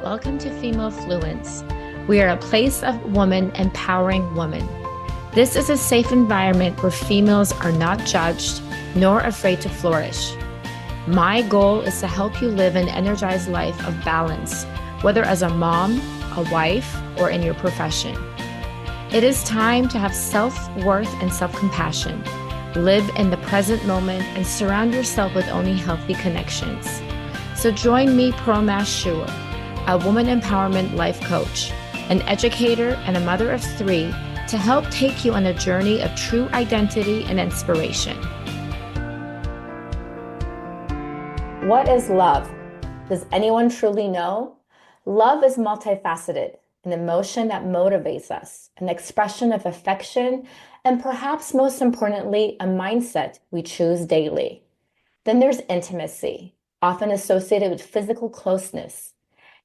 Welcome to Female Fluence. We are a place of women empowering women. This is a safe environment where females are not judged nor afraid to flourish. My goal is to help you live an energized life of balance, whether as a mom, a wife, or in your profession. It is time to have self-worth and self-compassion. Live in the present moment and surround yourself with only healthy connections. So join me, Promash Shua, a woman empowerment life coach, an educator, and a mother of three, to help take you on a journey of true identity and inspiration. What is love? Does anyone truly know? Love is multifaceted, an emotion that motivates us, an expression of affection, and perhaps most importantly, a mindset we choose daily. Then there's intimacy, often associated with physical closeness.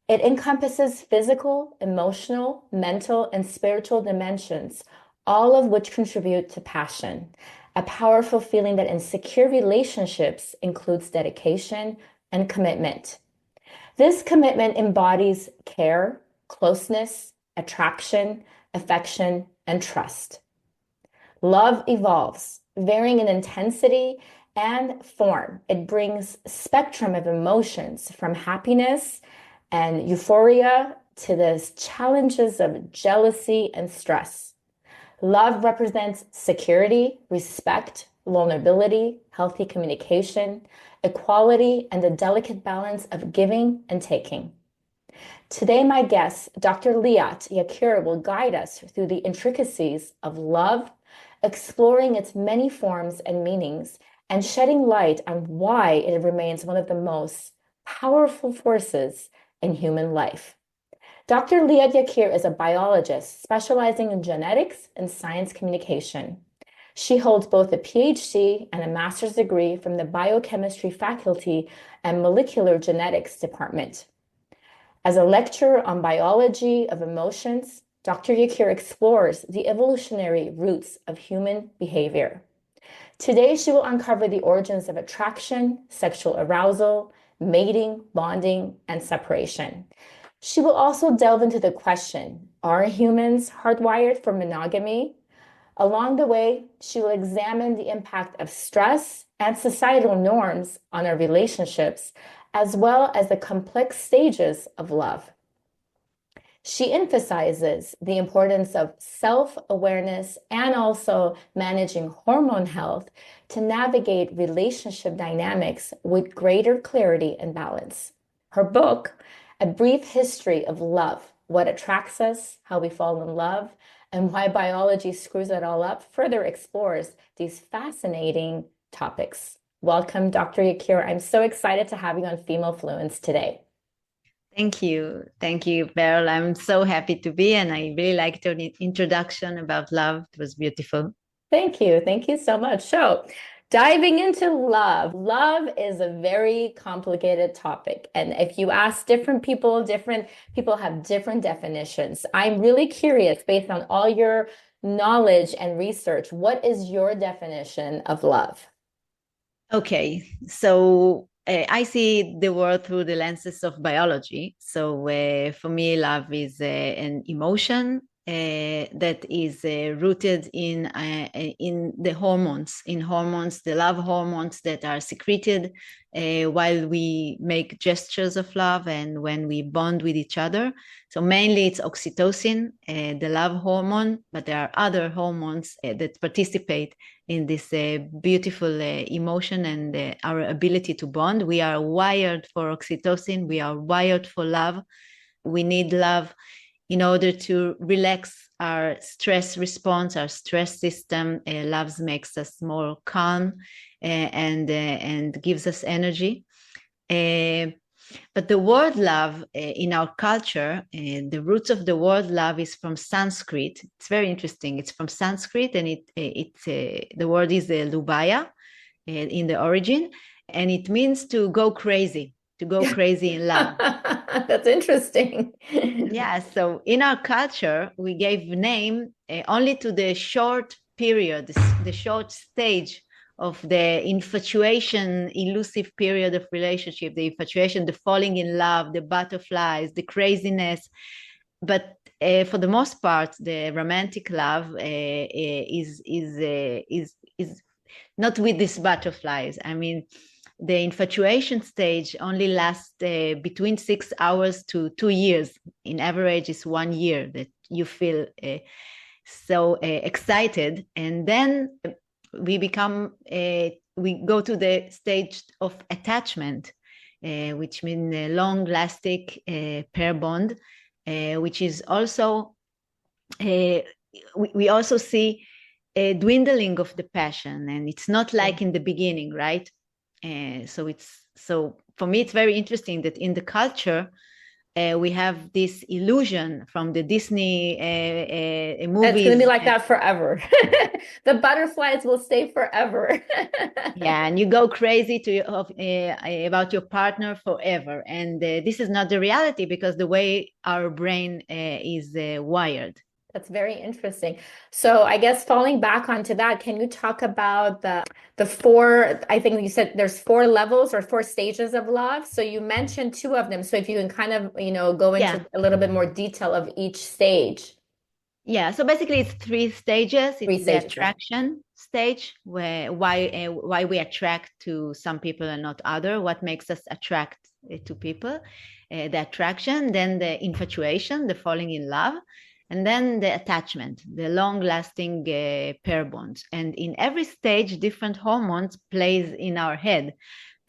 It encompasses physical, emotional, mental, and spiritual dimensions, all of which contribute to passion, a powerful feeling that in secure relationships includes dedication and commitment. This commitment embodies care, closeness, attraction, affection, and trust. Love evolves, varying in intensity and form. It brings a spectrum of emotions from happiness and euphoria to the challenges of jealousy and stress. Love represents security, respect, vulnerability, healthy communication, equality, and the delicate balance of giving and taking. Today, my guest, Dr. Liat Yakir, will guide us through the intricacies of love, exploring its many forms and meanings, and shedding light on why it remains one of the most powerful forces in human life. Dr. Liat Yakir is a biologist specializing in genetics and science communication. She holds both a Ph.D. and a master's degree from the biochemistry faculty and molecular genetics department. As a lecturer on biology of emotions, Dr. Yakir explores the evolutionary roots of human behavior. Today, she will uncover the origins of attraction, sexual arousal, mating, bonding, and separation. She will also delve into the question, are humans hardwired for monogamy? Along the way, she will examine the impact of stress and societal norms on our relationships, as well as the complex stages of love. She emphasizes the importance of self-awareness and also managing hormone health to navigate relationship dynamics with greater clarity and balance. Her book, A Brief History of Love, What Attracts Us, How We Fall in Love, and Why Biology Screws It All Up, further explores these fascinating topics. Welcome, Dr. Yakir. I'm so excited to have you on Female Fluence today. Thank you. Thank you, Beryl. I'm so happy to be, and I really liked your introduction about love. It was beautiful. Thank you. Thank you so much. So, diving into love. Love is a very complicated topic. And if you ask different people have different definitions. I'm really curious, based on all your knowledge and research, what is your definition of love? Okay, so I see the world through the lenses of biology. So for me, love is an emotion that is rooted in the hormones, the love hormones that are secreted while we make gestures of love and when we bond with each other. So mainly it's oxytocin, the love hormone, but there are other hormones that participate in this beautiful emotion and our ability to bond. We are wired for oxytocin. We are wired for love. We need love in order to relax our stress response, our stress system. Love makes us more calm and gives us energy. But the word love in our culture, the roots of the word love is from Sanskrit. It's very interesting. It's from Sanskrit, and the word is lubaya in the origin, and it means to go crazy in love. That's interesting. Yeah, so in our culture, we gave name only to the short period, the short stage of the infatuation, elusive period of relationship, the infatuation, the falling in love, the butterflies, the craziness. But for the most part, the romantic love is not with these butterflies. I mean, the infatuation stage only lasts between 6 hours to 2 years. In average, is 1 year that you feel so excited, and then we go to the stage of attachment, which means a long-lasting pair bond, which is also we also see a dwindling of the passion, and it's not like in the beginning, right? So for me, it's very interesting that in the culture we have this illusion from the Disney movies. It's going to be like that forever. The butterflies will stay forever. Yeah, and you go crazy about your partner forever. And this is not the reality, because the way our brain is wired. That's very interesting. So I guess falling back onto that, can you talk about the four, I think you said there's 4 levels or 4 stages of love. So you mentioned 2 of them. So if you can kind of, go into a little bit more detail of each stage. Yeah, so basically it's 3 stages. It's the attraction stage, where why we attract to some people and not other, what makes us attract to people, the attraction, then the infatuation, the falling in love, and then the attachment, the long-lasting pair bonds. And in every stage, different hormones play in our head.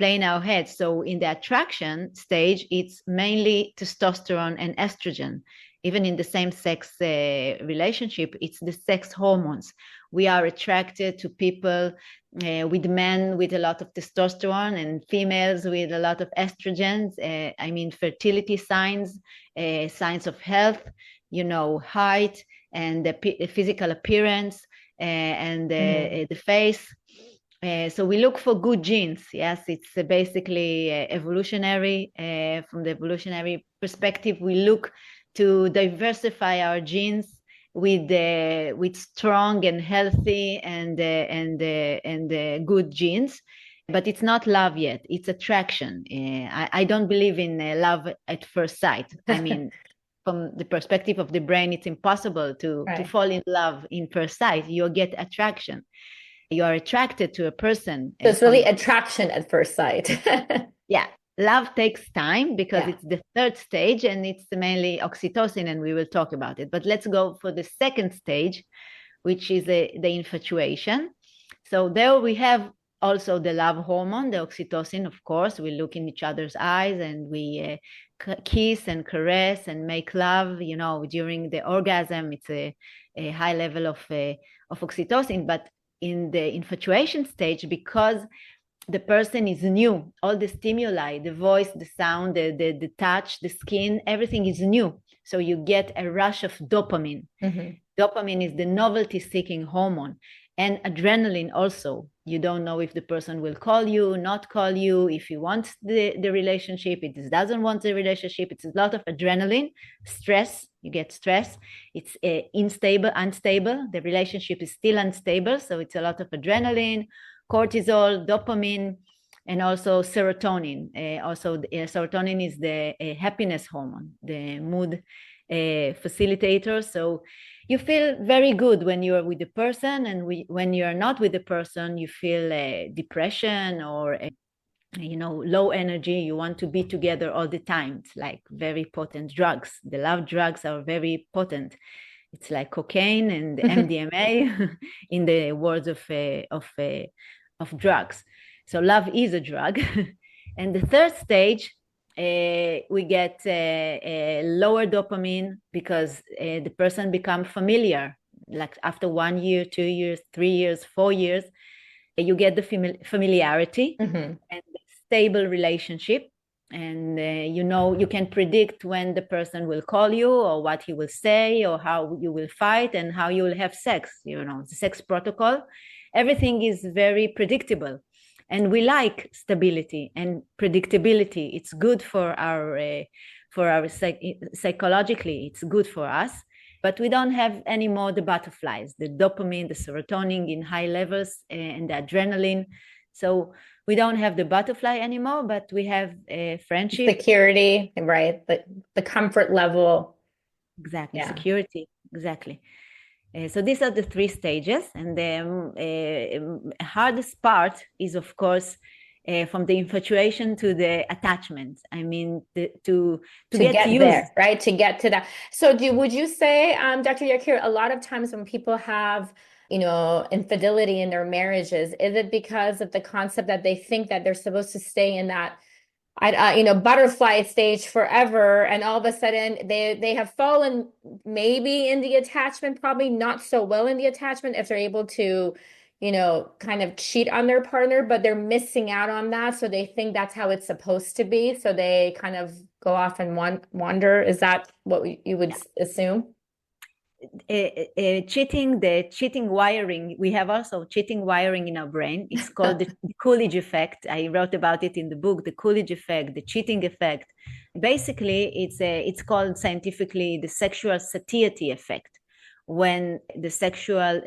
So in the attraction stage, it's mainly testosterone and estrogen. Even in the same sex relationship, it's the sex hormones. We are attracted to people with men with a lot of testosterone and females with a lot of estrogens. I mean, fertility signs, signs of health, height and the physical appearance and the face. So we look for good genes. Yes, it's basically evolutionary. From the evolutionary perspective, we look to diversify our genes with strong and healthy and good genes. But it's not love yet. It's attraction. I don't believe in love at first sight. I mean, from the perspective of the brain, it's impossible to fall in love in first sight. You get attraction. You are attracted to a person. So it's really attraction at first sight. Yeah. Love takes time, because it's the 3rd stage, and it's mainly oxytocin, and we will talk about it. But let's go for the 2nd stage, which is the infatuation. So there we have also the love hormone, the oxytocin, of course. We look in each other's eyes, and we kiss and caress and make love. During the orgasm, it's a high level of oxytocin. But in the infatuation stage, because the person is new, all the stimuli, the voice, the sound, the touch, the skin, everything is new. So you get a rush of dopamine. Mm-hmm. Dopamine is the novelty-seeking hormone. And adrenaline also. You don't know if the person will call you, not call you, if he wants the relationship, if he doesn't want the relationship. It's a lot of adrenaline, stress. You get stress. It's unstable. The relationship is still unstable. So it's a lot of adrenaline, cortisol, dopamine, and also serotonin. Serotonin is the happiness hormone, the mood facilitator. So you feel very good when you're with the person, and when you're not with the person, you feel depression or low energy. You want to be together all the time. It's like very potent drugs. The love drugs are very potent. It's like cocaine and MDMA in the words of drugs. So love is a drug. And the 3rd stage, we get a lower dopamine, because the person becomes familiar. Like after 1 year, 2 years, 3 years, 4 years, you get the familiarity and the stable relationship. And you can predict when the person will call you, or what he will say, or how you will fight, and how you will have sex. The sex protocol, everything is very predictable. And we like stability and predictability. It's good for our psychologically. It's good for us. But we don't have anymore the butterflies, the dopamine, the serotonin in high levels, and the adrenaline. So we don't have the butterfly anymore, but we have friendship. Security, right? The comfort level. Exactly, Yeah. security, exactly. So these are the three stages, and the hardest part is, of course, from the infatuation to the attachment. I mean, to get Get used. there, right? To get to that. So would you say, Dr. Yakir, a lot of times when people have, infidelity in their marriages, is it because of the concept that they think that they're supposed to stay in that butterfly stage forever, and all of a sudden they have fallen maybe in the attachment, probably not so well in the attachment if they're able to, kind of cheat on their partner, but they're missing out on that, so they think that's how it's supposed to be, so they kind of go off and wander. Is that what you would assume? Cheating, the cheating wiring, we have also cheating wiring in our brain. It's called the Coolidge effect. I wrote about it in the book, the Coolidge effect, the cheating effect. Basically, it's called scientifically the sexual satiety effect. When the sexual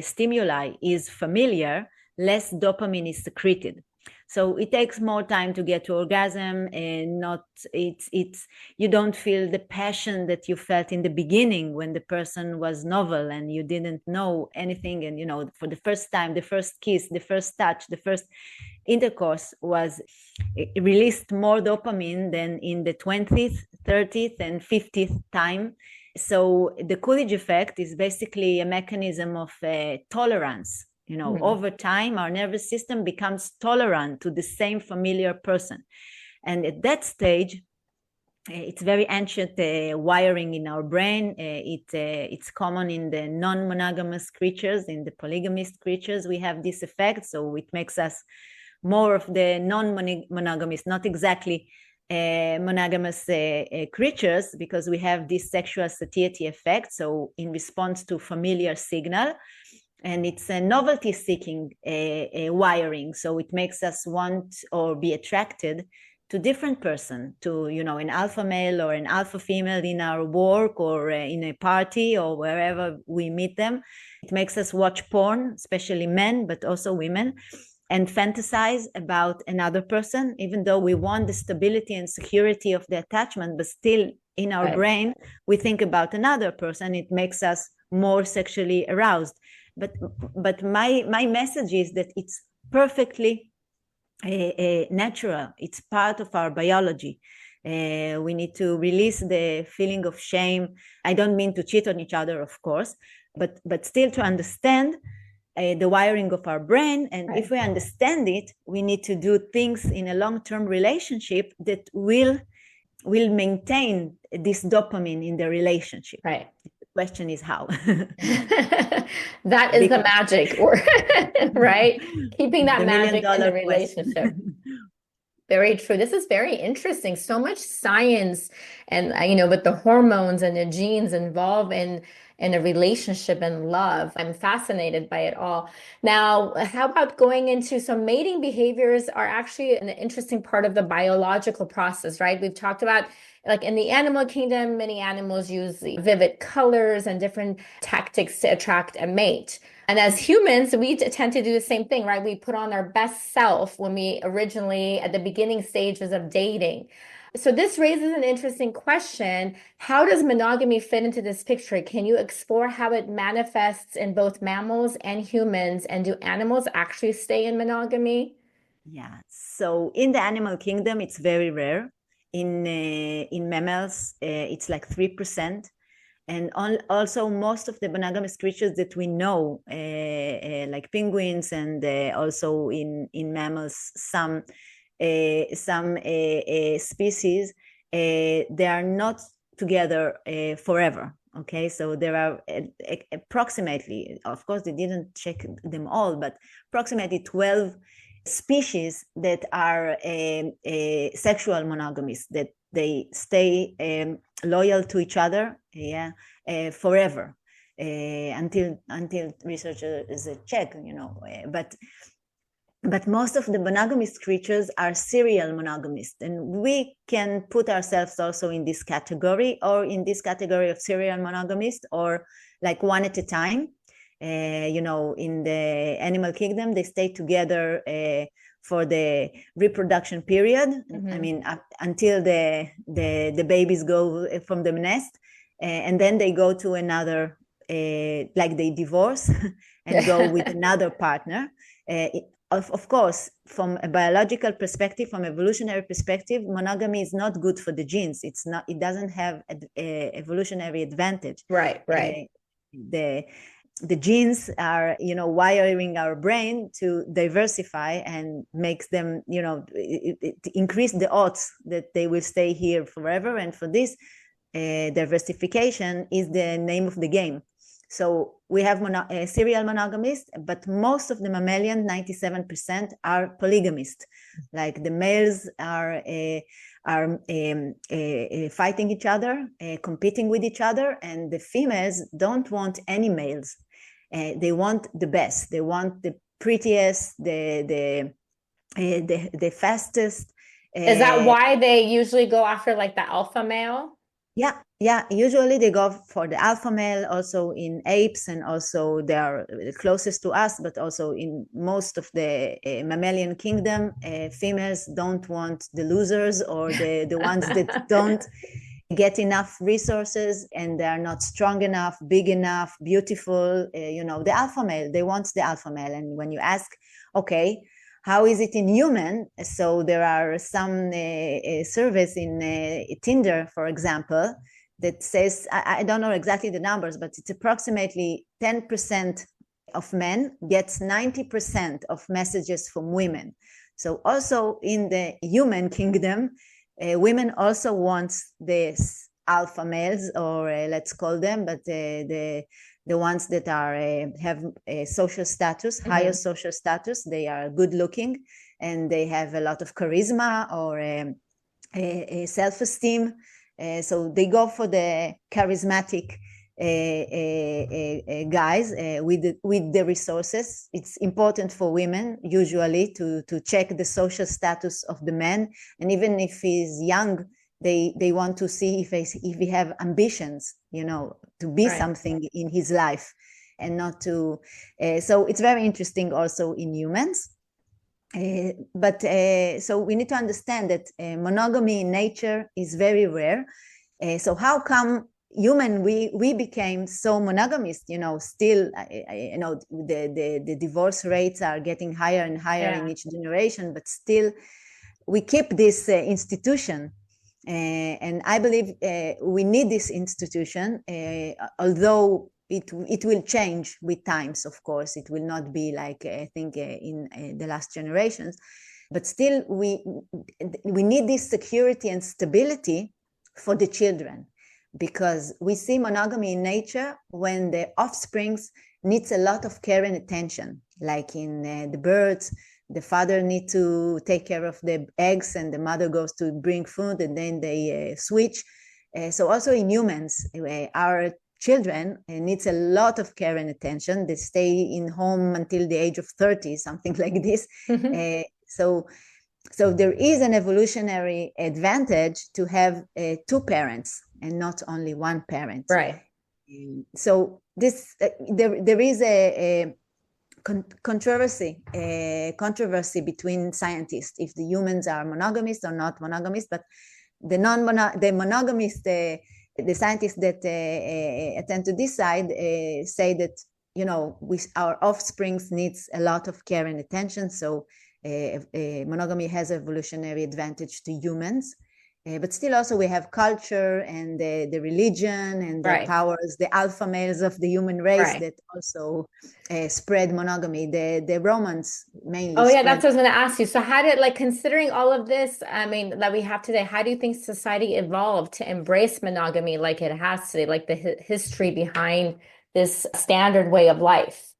stimuli is familiar, less dopamine is secreted. So it takes more time to get to orgasm, and it's you don't feel the passion that you felt in the beginning when the person was novel and you didn't know anything, and for the first time, the first kiss, the first touch, the first intercourse was released more dopamine than in the 20th, 30th, and 50th time. So the Coolidge effect is basically a mechanism of tolerance. Over time, our nervous system becomes tolerant to the same familiar person. And at that stage, it's very ancient wiring in our brain. It's common in the non-monogamous creatures, in the polygamist creatures. We have this effect, so it makes us more of the non-monogamous, not exactly monogamous creatures, because we have this sexual satiety effect. So in response to familiar signal, and it's a novelty seeking wiring. So it makes us want or be attracted to different person, to, an alpha male or an alpha female in our work or in a party or wherever we meet them. It makes us watch porn, especially men, but also women, and fantasize about another person, even though we want the stability and security of the attachment, but still in our brain, we think about another person. It makes us more sexually aroused. But my message is that it's perfectly natural. It's part of our biology. We need to release the feeling of shame. I don't mean to cheat on each other, of course, but still to understand the wiring of our brain. And if we understand it, we need to do things in a long-term relationship that will maintain this dopamine in the relationship. Right. Question is how. That is the magic, right? Keeping that magic in the relationship. Very true. This is very interesting. So much science and, with the hormones and the genes involved in a relationship and love. I'm fascinated by it all. Now, how about going into some mating behaviors are actually an interesting part of the biological process, right? We've talked about, like in the animal kingdom, many animals use vivid colors and different tactics to attract a mate. And as humans, we tend to do the same thing, right? We put on our best self when we originally, at the beginning stages of dating. So this raises an interesting question. How does monogamy fit into this picture? Can you explore how it manifests in both mammals and humans? And do animals actually stay in monogamy? Yeah. So in the animal kingdom, it's very rare. In mammals, it's like 3%. And also most of the monogamous creatures that we know, like penguins, and also in mammals, some species, they are not together forever. Okay, so there are approximately, of course, they didn't check them all, but approximately 12 species that are sexual monogamous, that they stay loyal to each other, forever, until researchers check, but But most of the monogamous creatures are serial monogamists, and we can put ourselves also in this category, or in this category of serial monogamist, or like one at a time. In the animal kingdom, they stay together for the reproduction period. Mm-hmm. I mean, until the babies go from the nest, and then they go to another, like they divorce and go with another partner. Of course, from a biological perspective, from evolutionary perspective, monogamy is not good for the genes. It doesn't have a evolutionary advantage. Right. The genes are, wiring our brain to diversify and makes them, increase the odds that they will stay here forever. And for this, diversification is the name of the game. So we have serial monogamists, but most of the mammalian, 97%, are polygamists. Like the males are fighting each other, competing with each other, and the females don't want any males. They want the best. They want the prettiest, the fastest. Is that why they usually go after like the alpha male? Yeah. Usually they go for the alpha male, also in apes, and also they are closest to us, but also in most of the mammalian kingdom, females don't want the losers or the ones that don't get enough resources and they are not strong enough, big enough, beautiful. The alpha male, they want the alpha male. And when you ask, okay, how is it in human? So there are some surveys in Tinder, for example, that says, I don't know exactly the numbers, but it's approximately 10% of men gets 90% of messages from women. So also in the human kingdom, women also want this alpha males, or let's call them, but the ones that are have a social status, higher social status. They are good looking and they have a lot of charisma or a self-esteem. So they go for the charismatic guys with the resources. It's important for women usually to check the social status of the man, and even if he's young, they want to see if he have ambitions, to be something in his life, and not to. So it's very interesting also in humans. But so we need to understand that monogamy in nature is very rare. So how come human we became so monogamous? Still, the divorce rates are getting higher and higher in each generation, but still we keep this institution. And I believe we need this institution, although it will change with times. Of course, it will not be like I think in the last generations, but still we need this security and stability for the children, because we see monogamy in nature when the offsprings needs a lot of care and attention, like in the birds. The father needs to take care of the eggs and the mother goes to bring food, and then they switch. So also in humans, our children needs a lot of care and attention. They stay in home until the age of 30, something like this. So there is an evolutionary advantage to have two parents and not only one parent. Right. So this there is a controversy between scientists if the humans are monogamous or not monogamous. But the monogamous, the scientists that attend to this side say that our offsprings needs a lot of care and attention. So monogamy has evolutionary advantage to humans. But still also we have culture and the religion and the powers, the alpha males of the human race that also spread monogamy. The Romans mainly. Oh yeah, that's what I was going to ask you. So how did, like, considering all of this, I mean, that we have today, how do you think society evolved to embrace monogamy like it has today, like the history behind this standard way of life?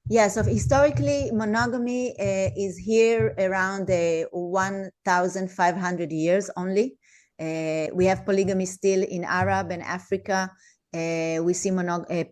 Yeah, so historically, monogamy is here around 1,500 years only. We have polygamy still in Arab and Africa. We see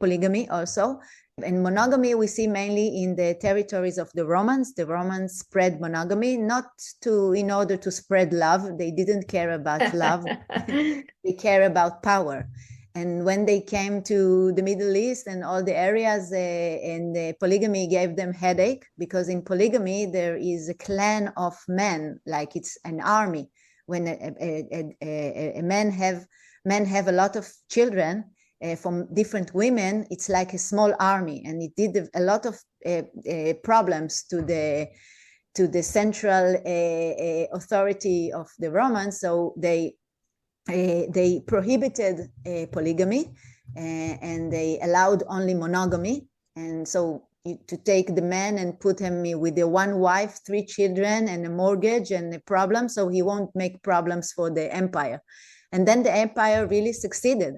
polygamy also. And monogamy we see mainly in the territories of the Romans. The Romans spread monogamy, not in order to spread love. They didn't care about love. They care about power. And when they came to the Middle East and all the areas, and polygamy gave them headache, because in polygamy there is a clan of men, like it's an army. When men have a lot of children, from different women, it's like a small army, and it did a lot of problems to the central authority of the Romans. So they prohibited polygamy, and they allowed only monogamy. And so to take the man and put him with the one wife, 3 children, and a mortgage and a problem, so he won't make problems for the empire. And then the empire really succeeded.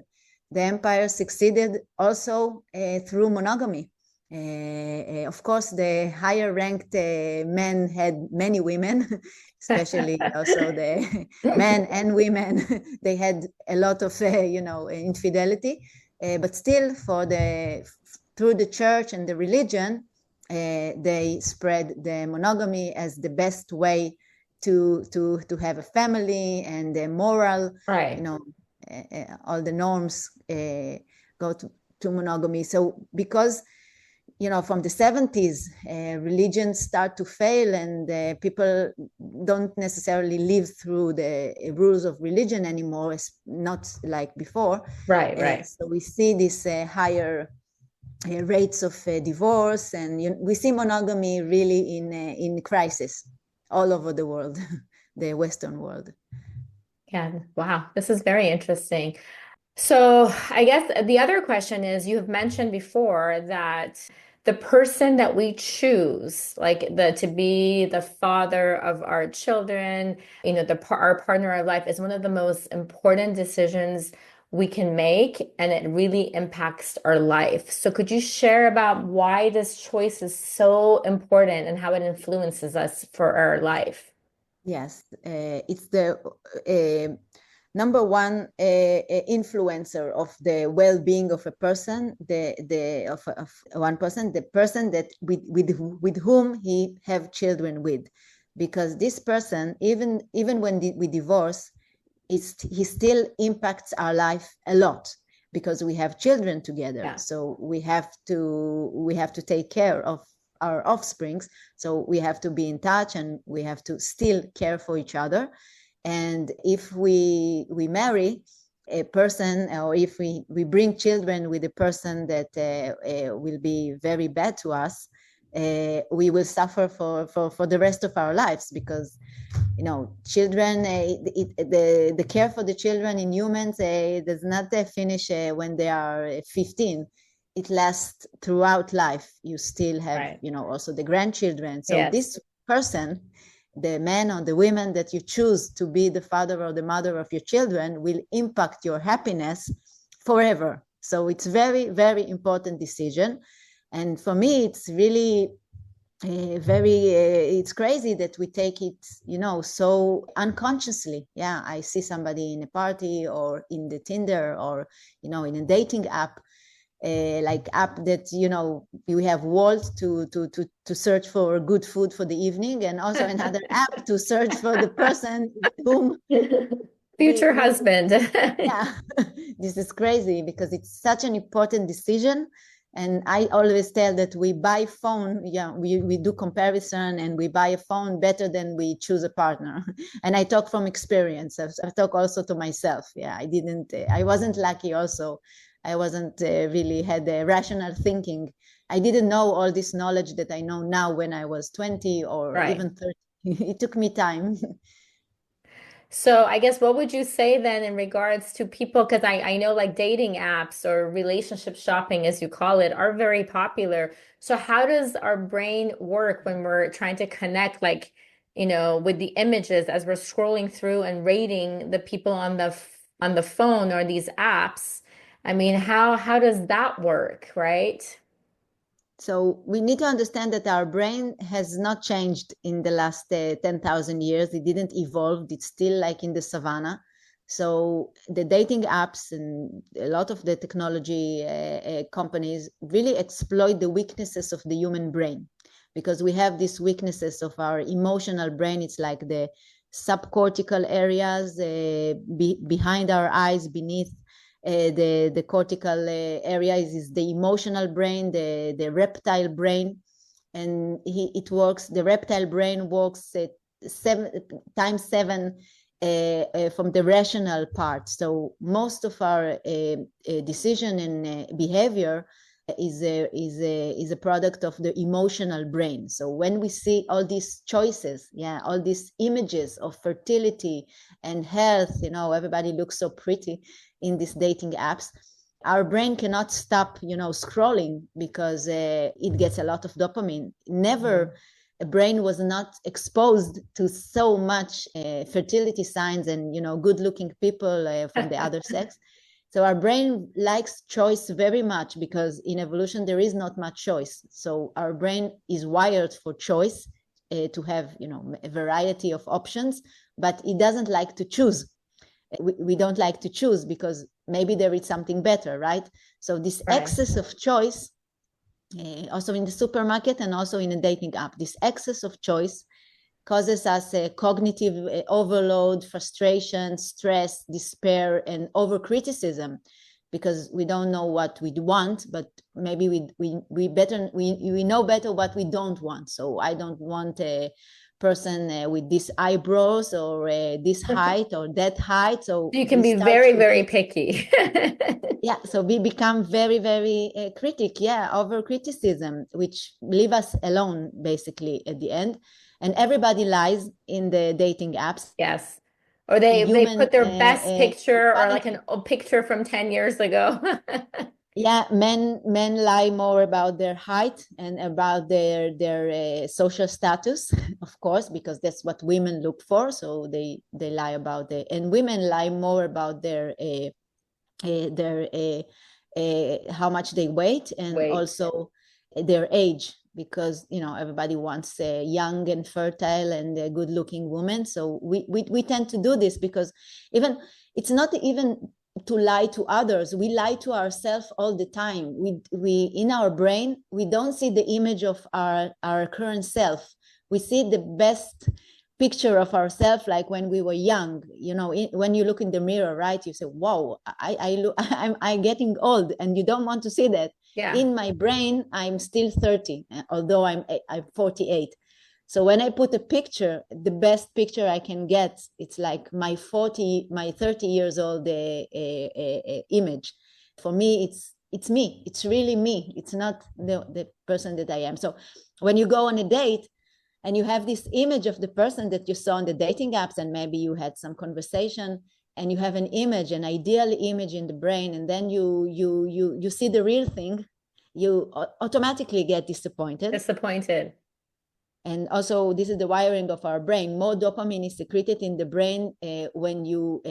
The empire succeeded also through monogamy. Of course, the higher ranked men had many women, especially also the men and women. They had a lot of, infidelity, but still through the church and the religion, they spread the monogamy as the best way to have a family, and the moral, Right. all the norms go to monogamy. So because, from the 70s, religions start to fail, and people don't necessarily live through the rules of religion anymore. It's not like before. Right. So we see this higher rates of divorce, and we see monogamy really in crisis all over the world, the Western world. Yeah. Wow. This is very interesting. So I guess the other question is, you have mentioned before that the person that we choose, like to be the father of our children, our partner of life, is one of the most important decisions we can make, and it really impacts our life. So could you share about why this choice is so important and how it influences us for our life? Yes, it's the number one influencer of the well-being of a person, of one person, the person that with whom he have children with, because this person, even when we divorce, he still impacts our life a lot, because we have children together. Yeah. So we have to take care of our offsprings. So we have to be in touch, and we have to still care for each other. And if we marry a person, or if we bring children with a person that will be very bad to us, we will suffer for the rest of our lives, because children, the care for the children in humans does not finish when they are 15. It lasts throughout life. You still have, Right. Also the grandchildren. So Yes. this person, the man or the women that you choose to be the father or the mother of your children, will impact your happiness forever. So it's very, very important decision. And for me, it's really it's crazy that we take it, so unconsciously. Yeah, I see somebody in a party, or in the Tinder, or, in a dating app, like app that, we have Walt to search for good food for the evening, and also another app to search for the person whom Future husband. yeah, this is crazy, because it's such an important decision. And I always tell that we buy phone, we do comparison, and we buy a phone better than we choose a partner. And I talk from experience. I talk also to myself. Yeah, I wasn't lucky also. I wasn't really had a rational thinking. I didn't know all this knowledge that I know now when I was 20 or Right. even 30. It took me time. So I guess what would you say then in regards to people, because I know like dating apps or relationship shopping, as you call it, are very popular. So how does our brain work when we're trying to connect, like, with the images as we're scrolling through and rating the people on the phone or these apps? I mean, how does that work, right? So we need to understand that our brain has not changed in the last 10,000 years. It didn't evolve. It's still like in the savannah. So the dating apps and a lot of the technology companies really exploit the weaknesses of the human brain, because we have these weaknesses of our emotional brain. It's like the subcortical areas behind our eyes, beneath the cortical area is the emotional brain, the reptile brain. And it works, the reptile brain works times seven from the rational part. So most of our decision and behavior is a product of the emotional brain. So when we see all these choices, all these images of fertility and health, everybody looks so pretty in these dating apps, our brain cannot stop, scrolling, because it gets a lot of dopamine. Never a brain was not exposed to so much fertility signs and, good looking people from the other sex. So our brain likes choice very much, because in evolution there is not much choice. So our brain is wired for choice, to have, a variety of options, but it doesn't like to choose. We don't like to choose because maybe there is something better, right? So this excess of choice, also in the supermarket and also in a dating app, this excess of choice causes us a cognitive overload, frustration, stress, despair, and over-criticism, because we don't know what we want, but maybe we know better what we don't want. So I don't want a person with these eyebrows, or this height, or that height. So you can be very, very picky. Yeah, so we become very, very over criticism, which leave us alone basically at the end. And everybody lies in the dating apps. Yes. Or they put their best picture, or like a picture from 10 years ago. Yeah, men lie more about their height and about their social status, of course, because that's what women look for. So they lie about it, and women lie more about their how much they weigh, and also their age, because everybody wants a young and fertile and a good looking woman. So we tend to do this, because even it's not even to lie to others, we lie to ourselves all the time. We in our brain, we don't see the image of our current self. We see the best picture of ourselves like when we were young. When you look in the mirror, right, you say, wow, I'm getting old, and you don't want to see that. In my brain, I'm still 30, although I'm 48. So when I put a picture, the best picture I can get, it's like my 30 years old image. For me, it's me. It's really me. It's not the person that I am. So when you go on a date and you have this image of the person that you saw on the dating apps, and maybe you had some conversation, and you have an image, an ideal image in the brain, and then you see the real thing, you automatically get disappointed. And also, this is the wiring of our brain. More dopamine is secreted in the brain when you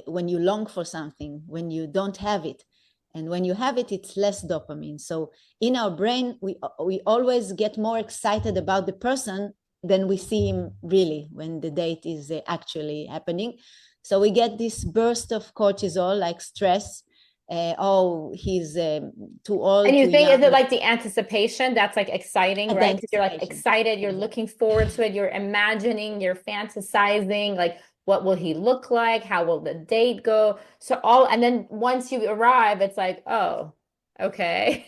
when you long for something, when you don't have it. And when you have it, it's less dopamine. So in our brain, we always get more excited about the person than we see him really when the date is actually happening. So we get this burst of cortisol, like stress. He's too old. And you too think, young. is it like the anticipation that's like exciting, right? Because you're like excited, you're looking forward to it, you're imagining, you're fantasizing, like, what will he look like? How will the date go? So and then once you arrive, it's like, oh, okay.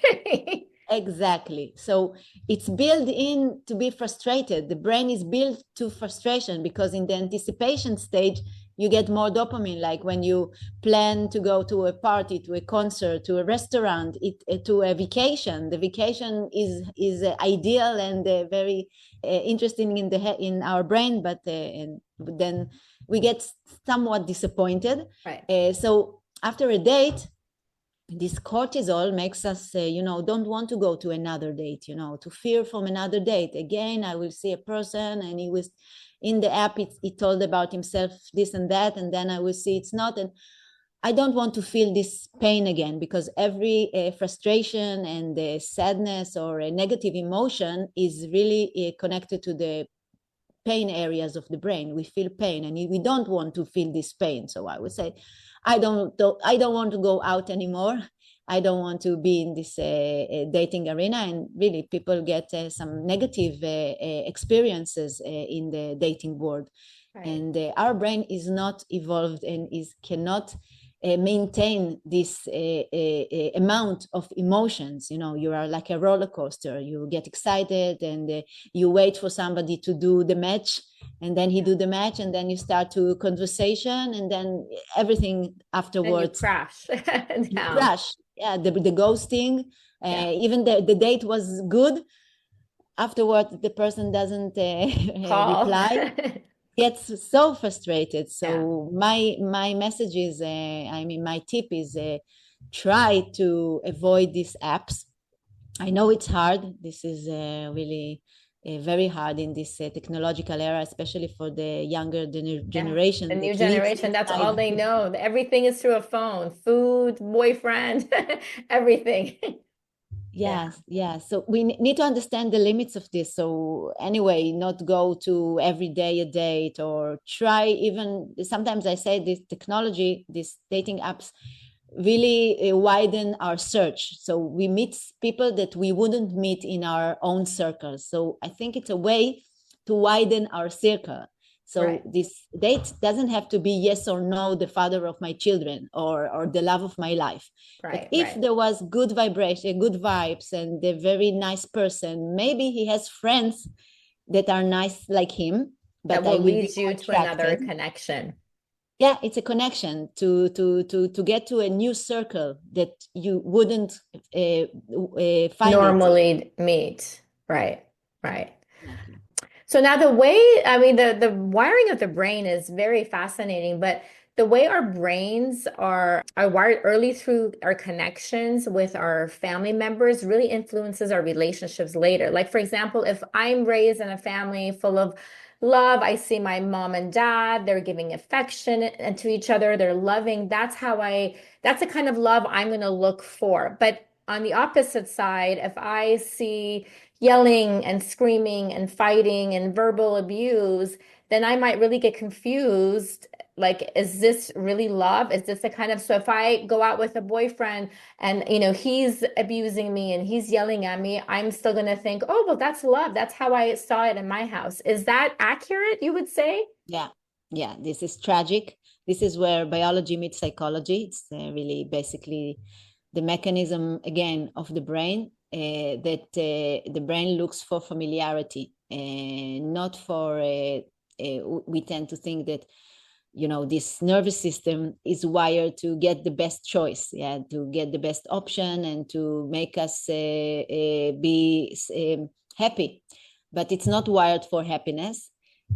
Exactly. So it's built in to be frustrated. The brain is built to frustration, because in the anticipation stage, you get more dopamine. Like when you plan to go to a party, to a concert, to a restaurant, to a vacation. The vacation is ideal and very interesting in our brain, but and then we get somewhat disappointed. Right. So after a date, this cortisol makes us don't want to go to another date, to fear from another date. Again, I will see a person, and he was in the app, he told about himself this and that, and then I will see it's not. And I don't want to feel this pain again, because every frustration and sadness or a negative emotion is really connected to the pain areas of the brain. We feel pain, and we don't want to feel this pain. So I would say, I don't want to go out anymore. I don't want to be in this dating arena. And really, people get some negative experiences in the dating world. Right. And our brain is not evolved and cannot maintain this amount of emotions. You know, you are like a roller coaster. You get excited, and you wait for somebody to do the match, and then he do the match, and then you start to conversation, and then everything Then you afterwards crash you down. crash. Yeah, the ghosting. Yeah. Even the date was good. Afterward, the person doesn't Call. reply, gets so frustrated. Yeah. So my message is, I mean, my tip is, try to avoid these apps. I know it's hard. This is really very hard in this technological era, especially for the younger Yeah. The generation new that lives generation, that's all inside. they know. Everything is through a phone, food, boyfriend, everything. Yeah. Yes, yes. So we need to understand the limits of this. So anyway, not go to every day a date, or try, even sometimes I say this technology, these dating apps really widen our search. So we meet people that we wouldn't meet in our own circles. So I think it's a way to widen our circle. So Right. this date doesn't have to be yes or no, the father of my children, or the love of my life. But Right. if Right. there was good vibration, good vibes, and a very nice person, maybe he has friends that are nice like him, That but I will will be lead you more to another attracted. connection. Yeah, it's a connection to get to a new circle that you wouldn't find it. Normally meet. Right. Right. Exactly. So now the way, I mean, the wiring of the brain is very fascinating, but the way our brains are wired early through our connections with our family members really influences our relationships later. Like, for example, if I'm raised in a family full of love, I see my mom and dad, they're giving affection and to each other, they're loving. That's the kind of love I'm going to look for. But on the opposite side, if I see yelling and screaming and fighting and verbal abuse, then I might really get confused. Like, is this really love? Is this the kind of, so if I go out with a boyfriend and, he's abusing me and he's yelling at me, I'm still going to think, oh, well, that's love. That's how I saw it in my house. Is that accurate, you would say? Yeah, yeah. This is tragic. This is where biology meets psychology. It's really basically the mechanism again of the brain, that the brain looks for familiarity, and not for. We tend to think that this nervous system is wired to get the best choice, yeah, to get the best option, and to make us be happy, but it's not wired for happiness.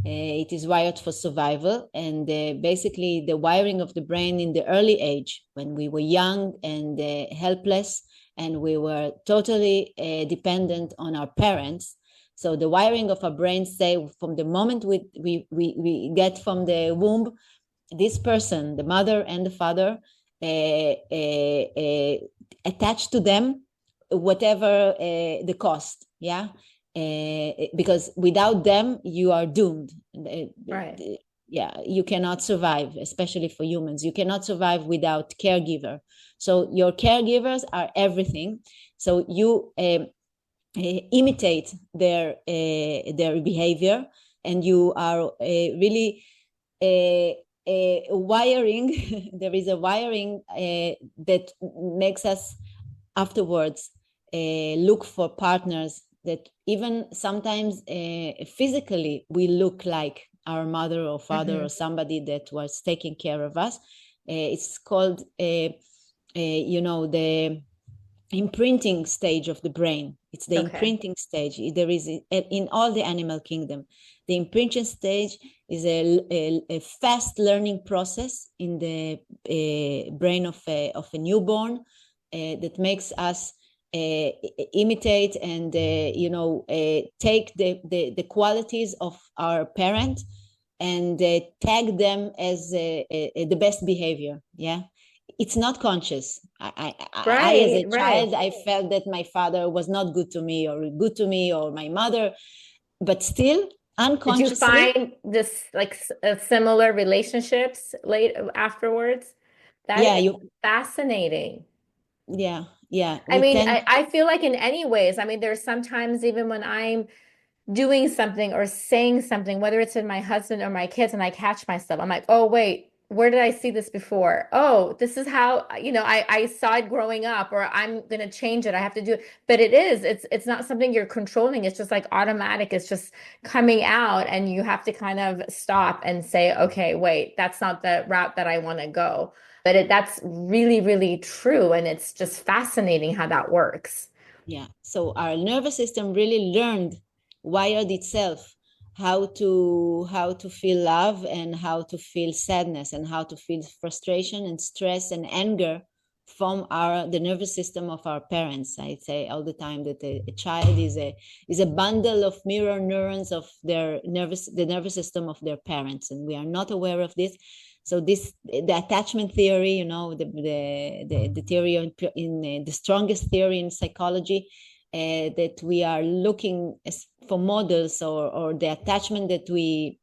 It is wired for survival. And basically the wiring of the brain in the early age, when we were young and helpless, and we were totally dependent on our parents. So the wiring of our brain, say, from the moment we get from the womb, this person, the mother and the father, attached to them, whatever the cost, yeah. Because without them, you are doomed. Right. Yeah, you cannot survive, especially for humans. You cannot survive without caregiver. So your caregivers are everything. So you imitate their behavior, and you are really wiring. There is a wiring that makes us afterwards look for partners that even sometimes physically we look like our mother or father, or Hmm. somebody that was taking care of us. It's called the imprinting stage of the brain. It's the Okay. imprinting stage. There is in all the animal kingdom. The imprinting stage is a fast learning process in the brain of a newborn that makes us imitate and take the qualities of our parent, and tag them as the best behavior. Yeah, it's not conscious. I as Right, a right. child, I felt that my father was not good to me, or good to me, or my mother, but still Did you Unconsciously, find this like similar relationships late afterwards? That yeah, is you, fascinating. yeah, I we mean, tend, I feel like in any ways, I mean, there's sometimes even when I'm doing something or saying something, whether it's in my husband or my kids, and I catch myself, I'm like, oh, wait, where did I see this before? Oh, this is how, I saw it growing up, or I'm gonna change it. I have to do it. But it's not something you're controlling. It's just like automatic. It's just coming out, and you have to kind of stop and say, okay, wait, that's not the route that I want to go. But that's really, really true. And it's just fascinating how that works. yeah. So our nervous system really learned, wired itself how to feel love and how to feel sadness and how to feel frustration and stress and anger from the nervous system of our parents. I say all the time that a child is a bundle of mirror neurons of the nervous system of their parents, and we are not aware of this. So the attachment theory, the theory in the strongest theory in psychology, that we are looking for models, or the attachment that we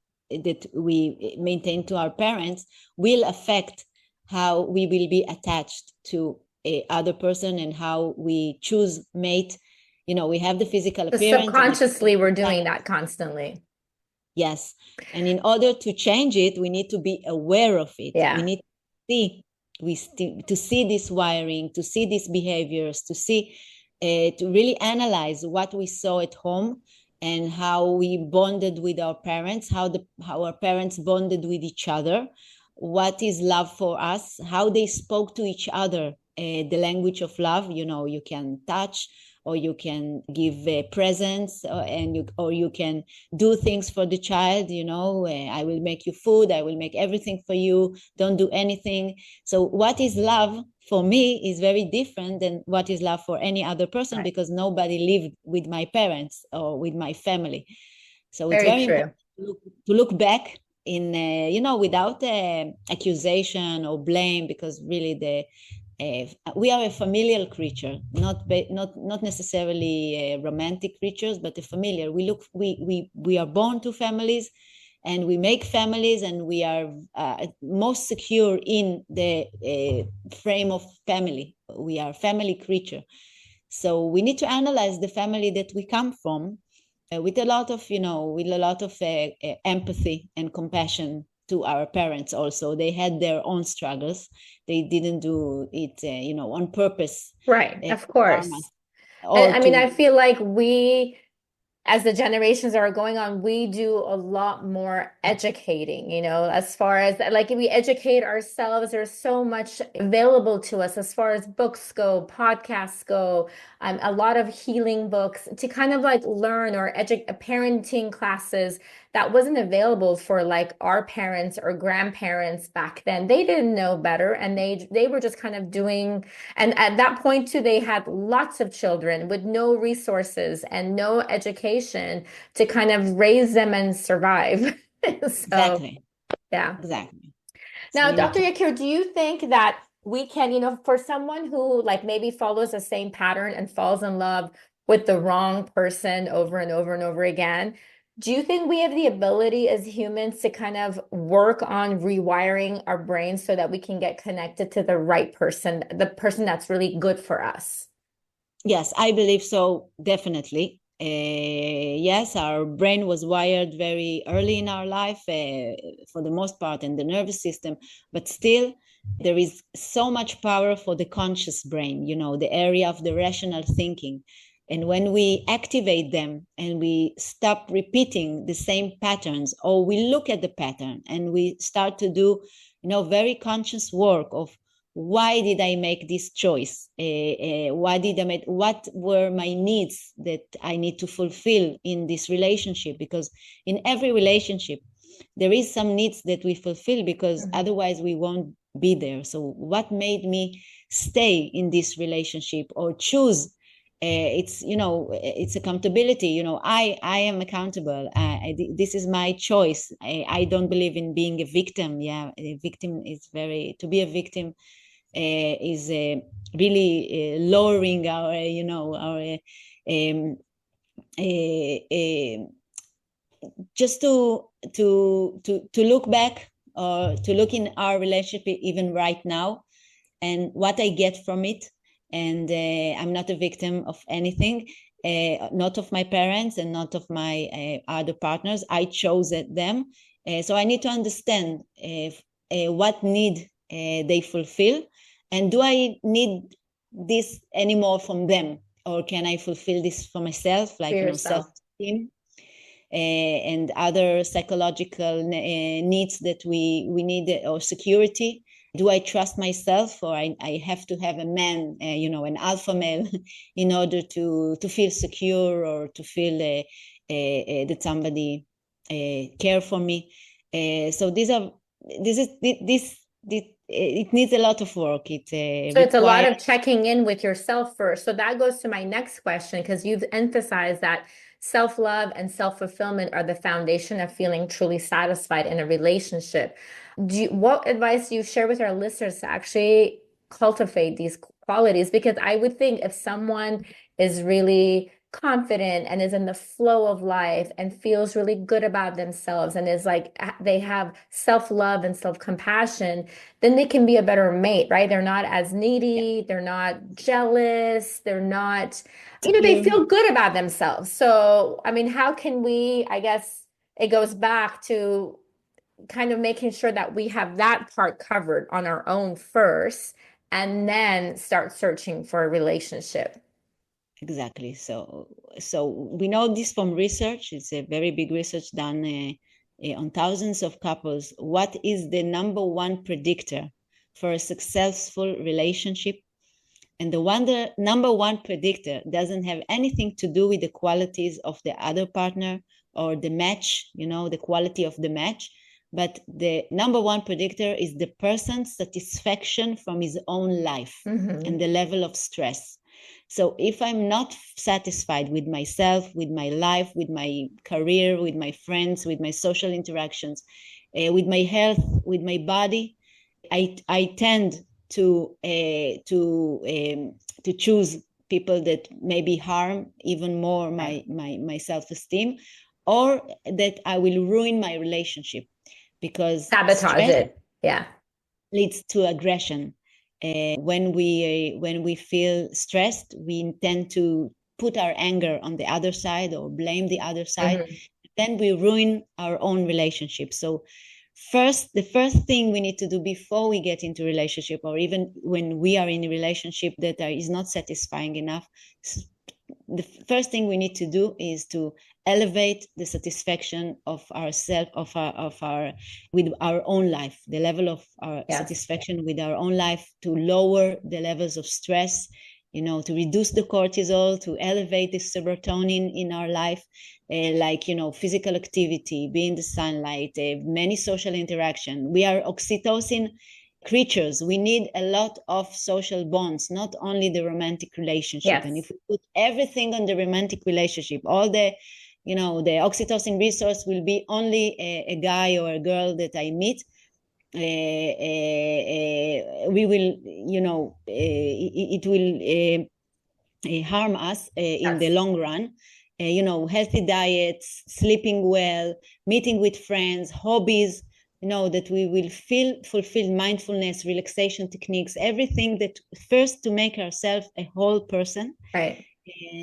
maintain to our parents will affect how we will be attached to a other person and how we choose mate. We have the physical So appearance and subconsciously, we're doing that constantly. yes. And in order to change it, we need to be aware of it. We Yeah. need to see this wiring, to see these behaviors, to really analyze what we saw at home and how we bonded with our parents, how our parents bonded with each other, what is love for us, how they spoke to each other, the language of love. You can touch, or you can give presents, or you can do things for the child. I will make you food, I will make everything for you, don't do anything. So what is love for me is very different than what is love for any other person, Right. because nobody lived with my parents or with my family. So it's Very very important true. to look back without accusation or blame, because really we are a familial creature, not necessarily romantic creatures, but a familiar. We are born to families, and we make families, and we are most secure in the frame of family. We are family creature. So we need to analyze the family that we come from, with a lot of empathy and compassion to our parents. Also, they had their own struggles. They didn't do it on purpose, Right. Of to harm us course. And or I mean, I to. feel like as the generations are going on, we do a lot more educating, as far as like we educate ourselves. There's so much available to us as far as books go, podcasts go, a lot of healing books to kind of like learn, or parenting classes that wasn't available for like our parents or grandparents back then. They didn't know better, and they were just kind of doing, and at that point too, they had lots of children with no resources and no education to kind of raise them and survive. So, Exactly, yeah. exactly. So Now, we need Dr. to. Yakir, do you think that we can, for someone who like maybe follows the same pattern and falls in love with the wrong person over and over and over again, do you think we have the ability as humans to kind of work on rewiring our brains so that we can get connected to the right person, the person that's really good for us? Yes, I believe so, definitely. Yes, our brain was wired very early in our life, for the most part, in the nervous system, but still, there is so much power for the conscious brain, the area of the rational thinking. And when we activate them and we stop repeating the same patterns, or we look at the pattern and we start to do, very conscious work of why did I make this choice? What were my needs that I need to fulfill in this relationship? Because in every relationship, there is some needs that we fulfill, because Mhm. otherwise we won't be there. So what made me stay in this relationship or choose? It's accountability. I am accountable. This is my choice. I don't believe in being a victim. Yeah, a victim is to be a victim is really lowering our just to look back, or to look in our relationship even right now, and what I get from it. And I'm not a victim of anything, not of my parents and not of my other partners. I chose them. So I need to understand what need they fulfill, and do I need this anymore from them, or can I fulfill this for myself, For like, yourself. self-esteem and other psychological needs that we need, or security. Do I trust myself, or I have to have a man, an alpha male, in order to feel secure, or to feel that somebody care for me? So it needs a lot of work. It So it's a lot requires. of checking in with yourself first. So that goes to my next question, because you've emphasized that self-love and self-fulfillment are the foundation of feeling truly satisfied in a relationship. What advice do you share with our listeners to actually cultivate these qualities? Because I would think if someone is really confident and is in the flow of life and feels really good about themselves and is like they have self-love and self-compassion, then they can be a better mate, right? They're not as needy, they're not jealous, they're not, they You feel good about themselves. So, I mean, how can we, I guess it goes back to kind of making sure that we have that part covered on our own first and then start searching for a relationship. Exactly. So we know this from research. It's a very big research done on thousands of couples. What is the number one predictor for a successful relationship? And the number one predictor doesn't have anything to do with the qualities of the other partner or the match, the quality of the match. But the number one predictor is the person's satisfaction from his own life Mm-hmm. and the level of stress. So if I'm not satisfied with myself, with my life, with my career, with my friends, with my social interactions, with my health, with my body, I tend to choose people that maybe harm even more Right. my self-esteem, or that I will ruin my relationship, because Sabotage stress it. Yeah. leads to aggression. When we feel stressed, we tend to put our anger on the other side or blame the other side. Mm-hmm. Then we ruin our own relationship. So the first thing we need to do before we get into relationship, or even when we are in a relationship that is not satisfying enough, the first thing we need to do is to elevate the satisfaction of ourself, of our with our own life, the level of our Yes. satisfaction with our own life, to lower the levels of stress, to reduce the cortisol, to elevate the serotonin in our life, like physical activity, be in the sunlight, many social interaction. We are oxytocin creatures. We need a lot of social bonds, not only the romantic relationship. And Yes. if we put everything on the romantic relationship, all the oxytocin resource will be only a guy or a girl that I meet. We will, it will harm us in the Yes. long run. Healthy diets, sleeping well, meeting with friends, hobbies, that we will feel fulfilled, mindfulness, relaxation techniques, everything that first to make ourselves a whole person. Right.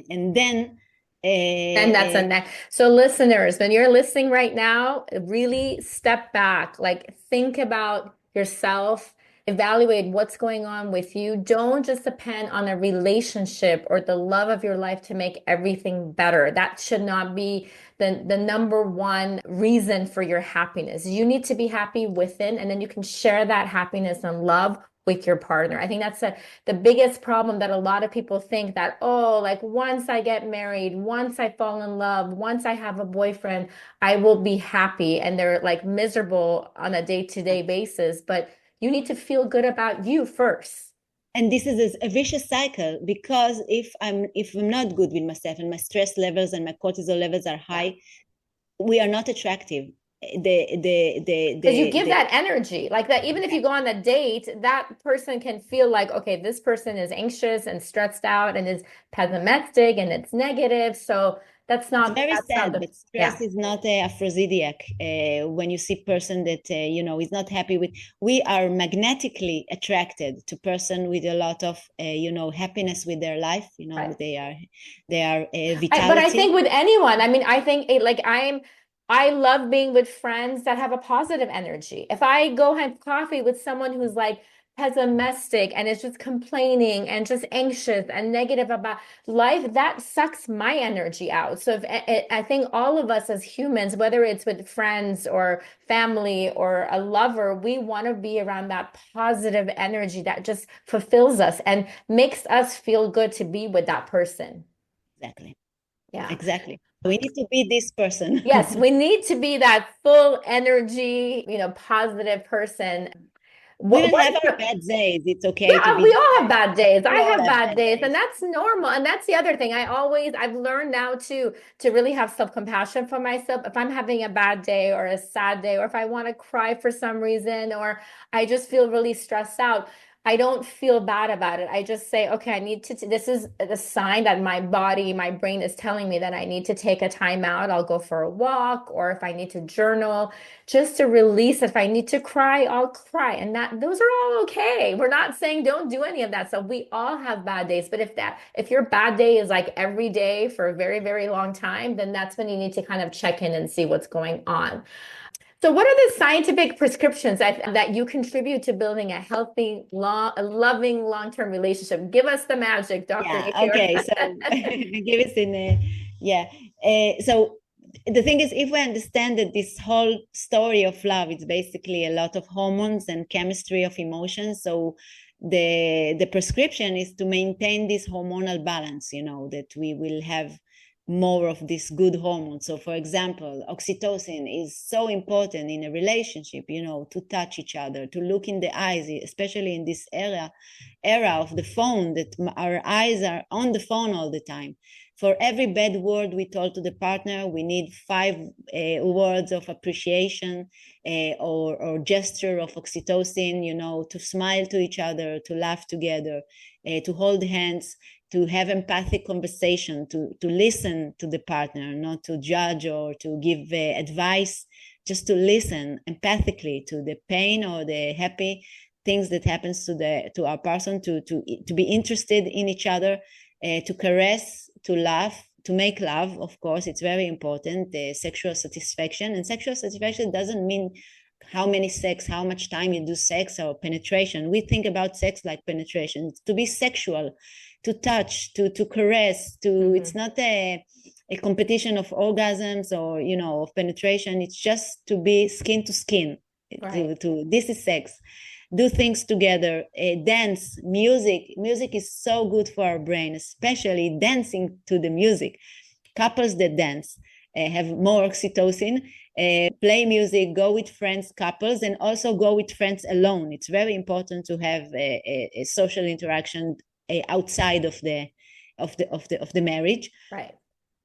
And then And that's a next. So, listeners, when you're listening right now, really step back, like think about yourself, evaluate what's going on with you. Don't just depend on a relationship or the love of your life to make everything better. That should not be the number one reason for your happiness. You need to be happy within, and then you can share that happiness and love with your partner. I think that's the biggest problem, that a lot of people think that, oh, like once I get married, once I fall in love, once I have a boyfriend, I will be happy. And they're like miserable on a day-to-day basis. But you need to feel good about you first. and this is a vicious cycle, because if I'm not good with myself, and my stress levels and my cortisol levels are Yeah. high, we are not attractive. Because you give The that energy like that, even if you go on a date, that person can feel like, okay, this person is anxious and stressed out and is pessimistic and it's negative. So It's very that's not sad, the, but yeah. stress is not a aphrodisiac. When you see person that is not happy with, we are magnetically attracted to person with a lot of happiness with their life. Right. They are But I vitality. think with anyone, I mean, I think like I love being with friends that have a positive energy. If I go have coffee with someone who's like pessimistic and is just complaining and just anxious and negative about life, that sucks my energy out. So if I think all of us as humans, whether it's with friends or family or a lover, we want to be around that positive energy that just fulfills us and makes us feel good to be with that person. Exactly. Yeah. Exactly. We need to be this person. Yes, we need to be that full energy, positive person. We What will have is our your, bad days. It's okay to yeah, be we all have sad. bad days. I We all have have bad bad days, and days. that's normal. And that's the other thing. I've learned now too to really have self-compassion for myself. If I'm having a bad day or a sad day, or if I want to cry for some reason, or I just feel really stressed out, I don't feel bad about it. I just say, okay, I need to, this is the sign that my body, my brain is telling me that I need to take a time out. I'll go for a walk, or if I need to journal just to release. If I need to cry, I'll cry. And that those are all okay. We're not saying don't do any of that stuff. We all have bad days. But if your bad day is like every day for a very, very long time, then that's when you need to kind of check in and see what's going on. So, what are the scientific prescriptions that you contribute to building a healthy, loving, long-term relationship? Give us the magic, Dr. Yeah. Yakir. Okay. So give us in a, yeah. So the thing is, if we understand that this whole story of love is basically a lot of hormones and chemistry of emotions, so the prescription is to maintain this hormonal balance. That we will have more of this good hormones. So, for example, oxytocin is so important in a relationship. To touch each other, to look in the eyes, especially in this era of the phone, that our eyes are on the phone all the time. For every bad word we told to the partner, we need five words of appreciation, or gesture of oxytocin, to smile to each other, to laugh together, to hold hands, to have empathic conversation, to listen to the partner, not to judge or to give advice, just to listen empathically to the pain or the happy things that happens to our person, to be interested in each other, to caress, to laugh, to make love. Of course, it's very important. Sexual satisfaction, and sexual satisfaction doesn't mean how many sex, how much time you do sex or penetration. We think about sex like penetration. It's to be sexual, to touch, to caress, it's not a competition of orgasms or of penetration. It's just to be skin to skin. Right. This is sex. Do things together, dance, music is so good for our brain, especially dancing to the music. Couples that dance have more oxytocin. Play music, go with friends, couples, and also go with friends alone. It's very important to have a social interaction outside of the marriage. Right.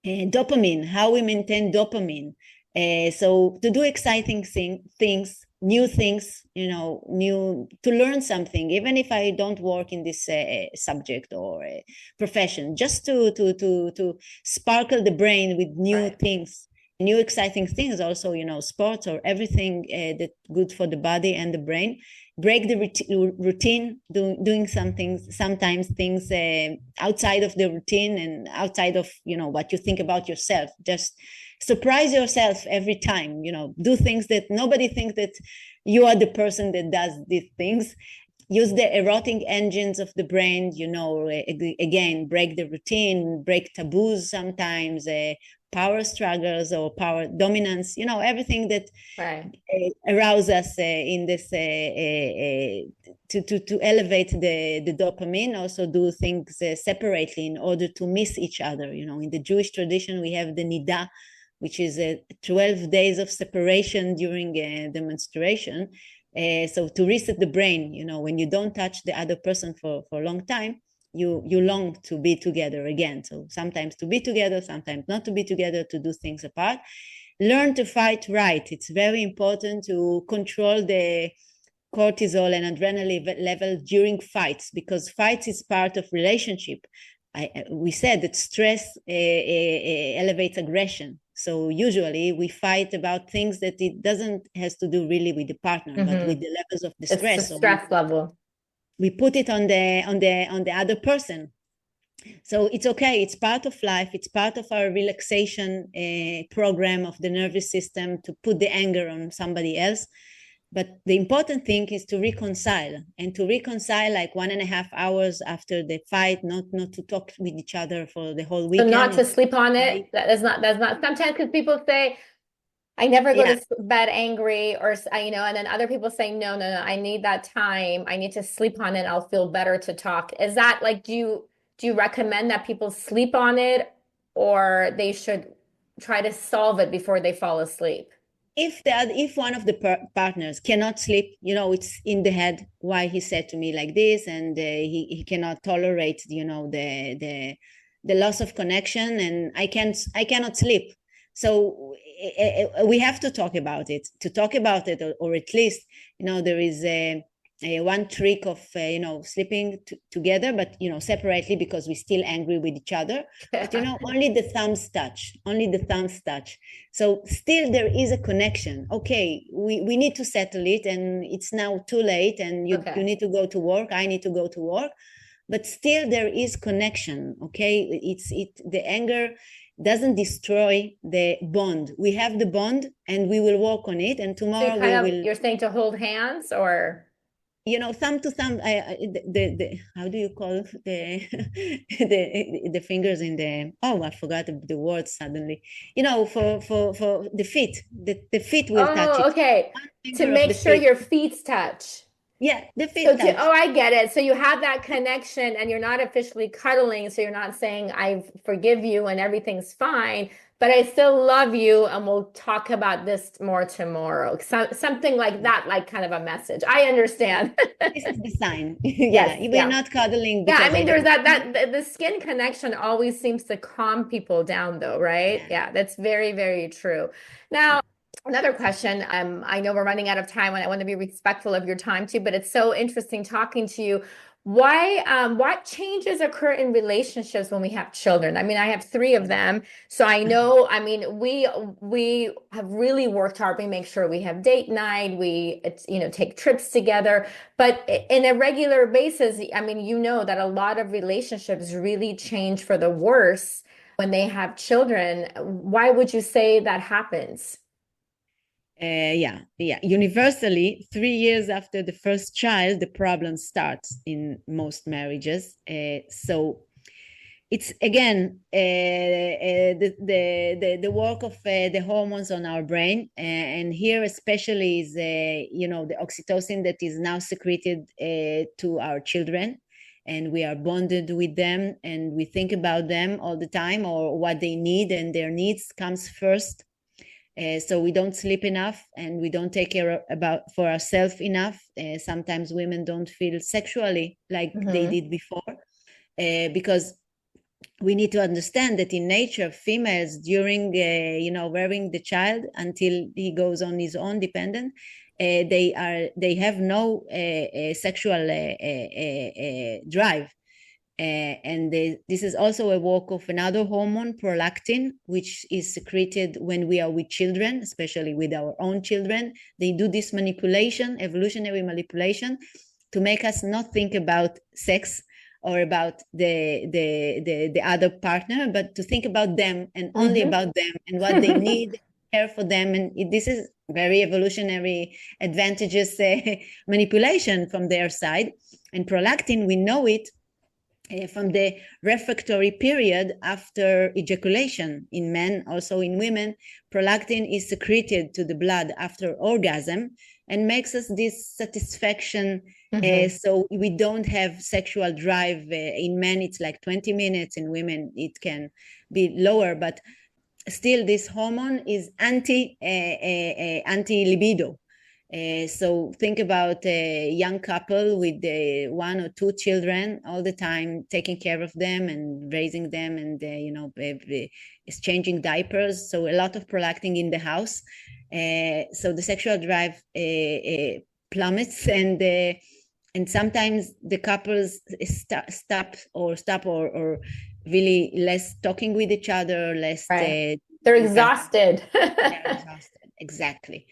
Dopamine, how we maintain dopamine. So to do exciting things, new things, new, to learn something, even if I don't work in this subject or profession, just to sparkle the brain with new Right. things, new exciting things. Also, sports or everything that good for the body and the brain. Break the routine, doing something, sometimes things outside of the routine and outside of what you think about yourself. Just surprise yourself every time. Do things that nobody thinks that you are the person that does these things. Use the erotic engines of the brain, again, break the routine, break taboos sometimes, power struggles or power dominance, everything that Right. arouse us in this to elevate the dopamine. Also do things separately in order to miss each other. In the Jewish tradition, we have the nida, which is 12 days of separation during the menstruation. So to reset the brain, when you don't touch the other person for a long time, you long to be together again. So sometimes to be together, sometimes not to be together, to do things apart. Learn to fight right. It's very important to control the cortisol and adrenaline level during fights, because fights is part of relationship. we said that stress elevates aggression. So usually we fight about things that it doesn't has to do really with the partner, but with Mm-hmm. the levels of the It's the stress. So stress level. we put it on the other person. So it's okay. It's part of life. It's part of our relaxation program of the nervous system to put the anger on somebody else. But the important thing is to reconcile, and to reconcile like 1.5 hours after the fight, not to talk with each other for the whole So not weekend or to sleep on it. day. That's not sometimes because people say, I never go Yeah. to bed angry or and then other people say, no, no, no, I need that time. I need to sleep on it. I'll feel better to talk. Is that like, do you recommend that people sleep on it or they should try to solve it before they fall asleep? If one of the partners cannot sleep, it's in the head why he said to me like this, and he cannot tolerate, the loss of connection, and I cannot sleep. So we have to talk about it, or at least, there is one trick of sleeping together, but separately, because we're still angry with each other. But only the thumbs touch. So still there is a connection. Okay, we need to settle it, and it's now too late, and you Okay. need to go to work, I need to go to work, but still there is connection. Okay, the anger doesn't destroy the bond. We have the bond, and we will work on it, and So you tomorrow we kind of, will, you're saying to hold hands or thumb to thumb. The how do you call the the fingers in the, oh, I forgot the word suddenly. For the feet, the feet will touch oh, it. okay. One To finger of make the sure feet. your feet touch. Yeah, the So feet touch. I get it. So you have that connection and you're not officially cuddling. So you're not saying, I forgive you and everything's fine, but I still love you and we'll talk about this more tomorrow. Something like that, like kind of a message. I understand. This is the sign. Yes, Yeah, we're yeah. not cuddling Yeah, I because I mean, there's don't. the skin connection always seems to calm people down though, right? Yeah. Yeah, that's very, very true. Now, another question. I know we're running out of time and I want to be respectful of your time too, but it's so interesting talking to you. What changes occur in relationships when we have children? I mean, I have three of them, so I know, I mean, we have really worked hard. We make sure we have date night, take trips together. But in a regular basis, I mean, you know that a lot of relationships really change for the worse when they have children. Why would you say that happens? Yeah. Universally, 3 years after the first child, the problem starts in most marriages. So it's again the work of the hormones on our brain, and here especially is the oxytocin that is now secreted to our children, and we are bonded with them, and we think about them all the time, or what they need, and their needs comes first. So we don't sleep enough, and we don't take care about for ourselves enough. Sometimes women don't feel sexually like they Hmm. did before, because we need to understand that in nature, females during rearing the child until he goes on his own dependent, they have no sexual drive. This is also a work of another hormone, prolactin, which is secreted when we are with children, especially with our own children. They do this manipulation, evolutionary manipulation, to make us not think about sex or about the other partner, but to think about them, and only Hmm. about them, and what they need, care for them. And this is very evolutionary advantageous manipulation from their side. And prolactin, we know it from the refractory period after ejaculation in men, also in women. Prolactin is secreted to the blood after orgasm and makes us this satisfaction. Hmm. So we don't have sexual drive. In men, it's like 20 minutes. In women, it can be lower, but still this hormone is anti libido. So think about a young couple with one or two children all the time, taking care of them and raising them, and exchanging diapers. So a lot of prolactin in the house. So the sexual drive plummets, and and sometimes the couples stop or really less talking with each other, less Right. They're exhausted. they're exhausted. Exactly.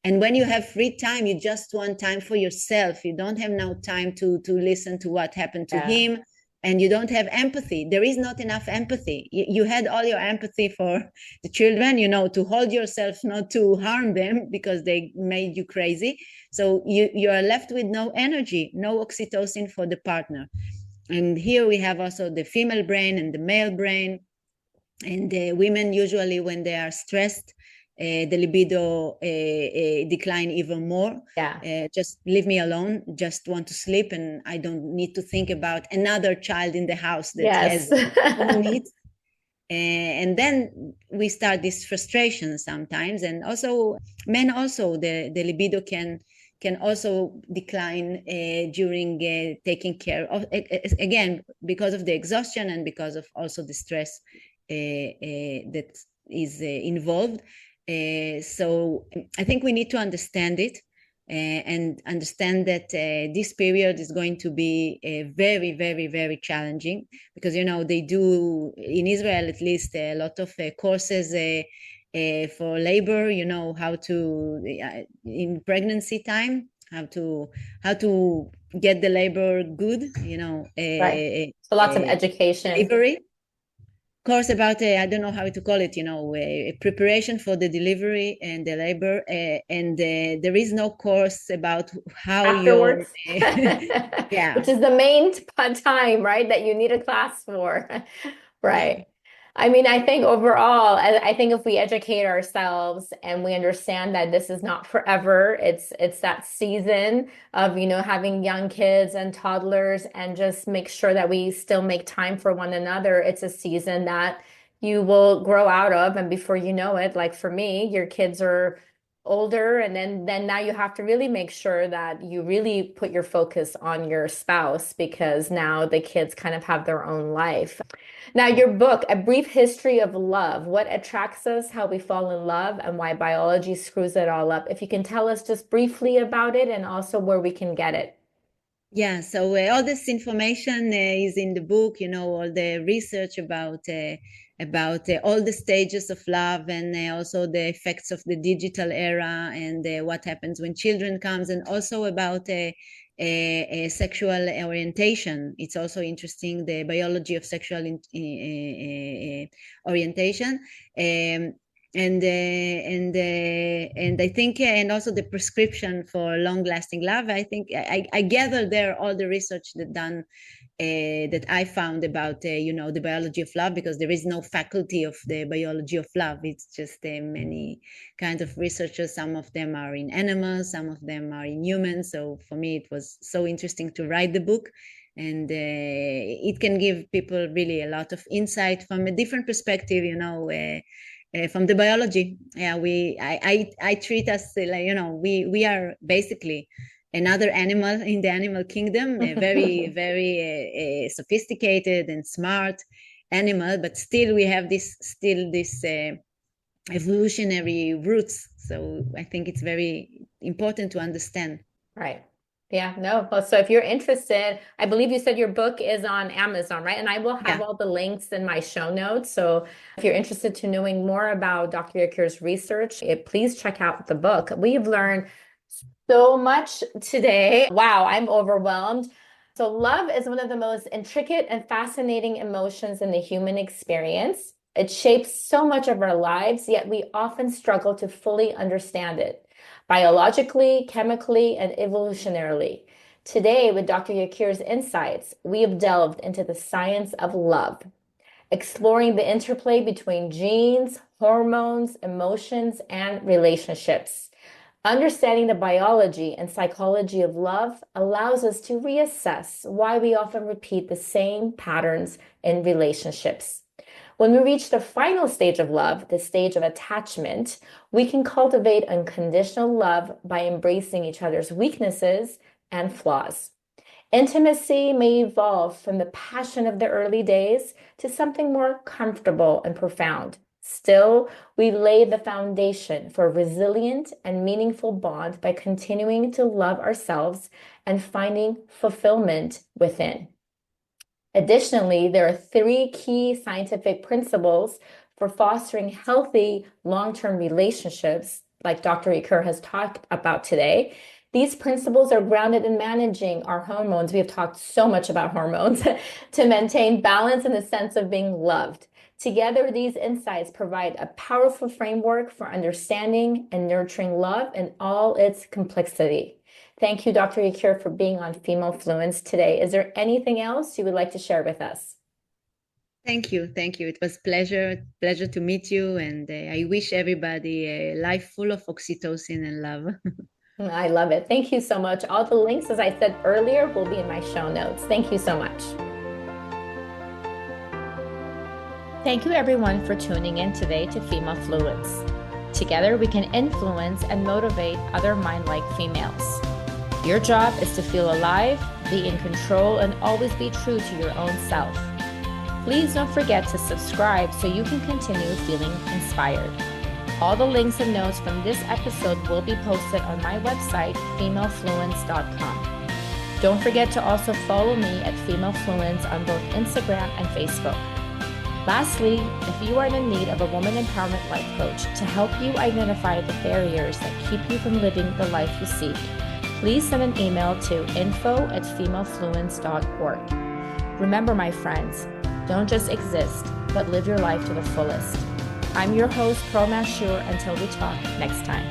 And when you have free time, you just want time for yourself. You don't have now time to listen to what happened to Yeah. him, and you don't have empathy. There is not enough empathy. You had all your empathy for the children, to hold yourself not to harm them because they made you crazy. So you are left with no energy, no oxytocin for the partner. And here we have also the female brain and the male brain. And the women usually, when they are stressed, the libido decline even more. Yeah. Just leave me alone, just want to sleep, and I don't need to think about another child in the house that Yes. has own needs. And then we start this frustration sometimes. And also men, also the libido can also decline during taking care of, again, because of the exhaustion and because of also the stress that is involved. So I think we need to understand it, and understand that this period is going to be very, very, very challenging, because they do in Israel at least a lot of courses for labor, how to in pregnancy time, how to get the labor good, Right. So lots of education. delivery course about I don't know how to call it, preparation for the delivery and the labor, and there is no course about how your Afterwards, yeah. which is the main time, right, that you need a class for. Yeah. Right. I mean, I think overall, I think if we educate ourselves and we understand that this is not forever, it's that season of, having young kids and toddlers, and just make sure that we still make time for one another. It's a season that you will grow out of, and before you know it, like for me, your kids are older, and then now you have to really make sure that you really put your focus on your spouse, because now the kids kind of have their own life. Now, your book, A Brief History of Love, What Attracts Us, How We Fall in Love, and Why Biology Screws It All Up. If you can tell us just briefly about it and also where we can get it. Yeah, so all this information is in the book, all the research about all the stages of love, and also the effects of the digital era, and what happens when children comes, and also about sexual orientation. It's also interesting, the biology of sexual orientation. Um, and I think, and also the prescription for long-lasting love. I think I gathered there all the research that I found about the biology of love, because there is no faculty of the biology of love. It's just many kinds of researchers. Some of them are in animals, some of them are in humans. So for me, it was so interesting to write the book, and it can give people really a lot of insight from a different perspective. From the biology. Yeah, I treat us like, we are basically another animal in the animal kingdom, a very, very sophisticated and smart animal, but still we have this evolutionary roots. So I think it's very important to understand. Right. Yeah, no. Well, so if you're interested, I believe you said your book is on Amazon, right? And I will have Yeah. all the links in my show notes. So if you're interested to knowing more about Dr. Yakir's research, please check out the book. We've learned so much today. Wow, I'm overwhelmed. So love is one of the most intricate and fascinating emotions in the human experience. It shapes so much of our lives, yet we often struggle to fully understand it biologically, chemically, and evolutionarily. Today, with Dr. Yakir's insights, we have delved into the science of love, exploring the interplay between genes, hormones, emotions, and relationships. Understanding the biology and psychology of love allows us to reassess why we often repeat the same patterns in relationships. When we reach the final stage of love, the stage of attachment, we can cultivate unconditional love by embracing each other's weaknesses and flaws. Intimacy may evolve from the passion of the early days to something more comfortable and profound. Still, we lay the foundation for a resilient and meaningful bond by continuing to love ourselves and finding fulfillment within. Additionally, there are three key scientific principles for fostering healthy long-term relationships, like Dr. Yakir has talked about today. These principles are grounded in managing our hormones. We have talked so much about hormones to maintain balance and the sense of being loved. Together, these insights provide a powerful framework for understanding and nurturing love in all its complexity. Thank you, Dr. Yakir, for being on Female Fluence today. Is there anything else you would like to share with us? Thank you. Thank you. It was pleasure to meet you. And I wish everybody a life full of oxytocin and love. I love it. Thank you so much. All the links, as I said earlier, will be in my show notes. Thank you so much. Thank you, everyone, for tuning in today to Female Fluence. Together, we can influence and motivate other mind-like females. Your job is to feel alive, be in control, and always be true to your own self. Please don't forget to subscribe so you can continue feeling inspired. All the links and notes from this episode will be posted on my website, femalefluence.com. Don't forget to also follow me at Female Fluence on both Instagram and Facebook. Lastly, if you are in need of a woman empowerment life coach to help you identify the barriers that keep you from living the life you seek, please send an email to info@femalefluence.org. Remember, my friends, don't just exist, but live your life to the fullest. I'm your host, Pearl Mashur. Until we talk next time.